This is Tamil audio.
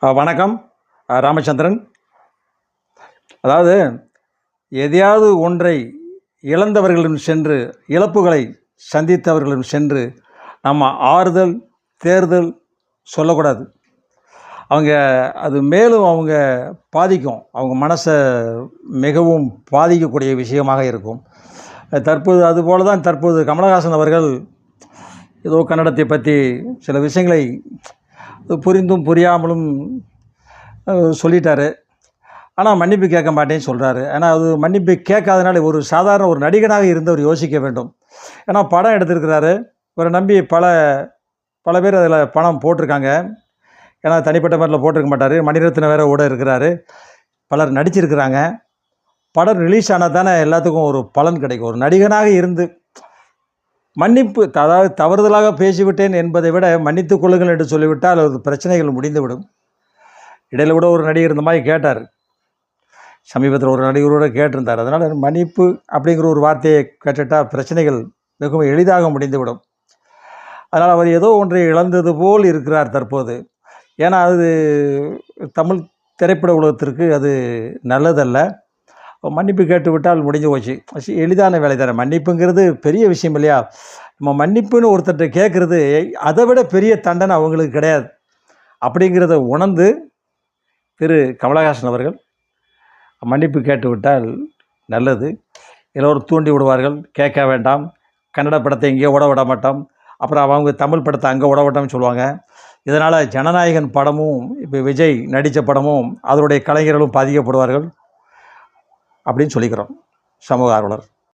வணக்கம். ராமச்சந்திரன். அதாவது எதையாவது ஒன்றை இழந்தவர்களிடம் சென்று, இழப்புகளை சந்தித்தவர்களிடம் சென்று நம்ம ஆறுதல், தேறுதல் சொல்லக்கூடாது. அவங்க அது மேலும் அவங்க பாதிக்கும். அவங்க மனசை மிகவும் பாதிக்கக்கூடிய விஷயமாக இருக்கும். தற்போது அதுபோல தான் தற்போது கமலஹாசன் அவர்கள் ஏதோ கன்னடத்தை பற்றி சில விஷயங்களை புரிந்தும் புரியாமலும் சொல்லிட்டாரு. ஆனால் மன்னிப்பு கேட்க மாட்டேன்னு சொல்கிறாரு. ஏன்னா அது மன்னிப்பு கேட்காதனால ஒரு சாதாரண ஒரு நடிகனாக இருந்தவர் யோசிக்க வேண்டும். ஏன்னா படம் எடுத்திருக்கிறாரு. இவரை நம்பி பல பல பேர் அதில் பணம் போட்டிருக்காங்க. ஏன்னா தனிப்பட்ட முறையில் போட்டிருக்க மாட்டார். மணிரத்னம் வேறு கூட இருக்கிறாரு. பலர் நடிச்சிருக்கிறாங்க. படம் ரிலீஸ் ஆனால் தானே எல்லாத்துக்கும் ஒரு பலன் கிடைக்கும். ஒரு நடிகனாக இருந்து மன்னிப்பு, அதாவது தவறுதலாக பேசிவிட்டேன் என்பதை விட மன்னித்துக் கொள்ளுங்கள் என்று சொல்லிவிட்டால் அது பிரச்சனைகள் முடிந்துவிடும். இடையில் கூட ஒரு நடிகர் இந்த மாதிரி கேட்டார். சமீபத்தில் ஒரு நடிகரோட கேட்டிருந்தார். அதனால் மன்னிப்பு அப்படிங்கிற ஒரு வார்த்தையை கேட்டுட்டால் பிரச்சனைகள் மிகவும் எளிதாக முடிந்துவிடும். அதனால் அவர் ஏதோ ஒன்றை இழந்தது போல் இருக்கிறார் தற்போது. ஏன்னா அது தமிழ் திரைப்பட உலகத்திற்கு அது நல்லதல்ல. மன்னிப்பு கேட்டு விட்டால் முடிஞ்சு போச்சு. எளிதான வேலை தானே. மன்னிப்புங்கிறது பெரிய விஷயம் இல்லையா? நம்ம மன்னிப்புன்னு ஒருத்தர்கிட்ட கேட்குறது அதை விட பெரிய தண்டனை அவங்களுக்கு கிடையாது. அப்படிங்கிறத உணர்ந்து திரு கமலஹாசன் அவர்கள் மன்னிப்பு கேட்டு விட்டால் நல்லது. எல்லோரும் தூண்டி விடுவார்கள், கேட்க வேண்டாம், கன்னட படத்தை இங்கே ஓட விட மாட்டோம், அப்புறம் அவங்க தமிழ் படத்தை அங்கே ஓட விட்டோம்னு சொல்லுவாங்க. இதனால் ஜனநாயகன் படமும் இப்போ விஜய் நடித்த படமும் அதனுடைய கலைஞர்களும் பாதிக்கப்படுவார்கள் அப்படின்னு சொல்லிக்கிறோம். சமூக ஆர்வலர்.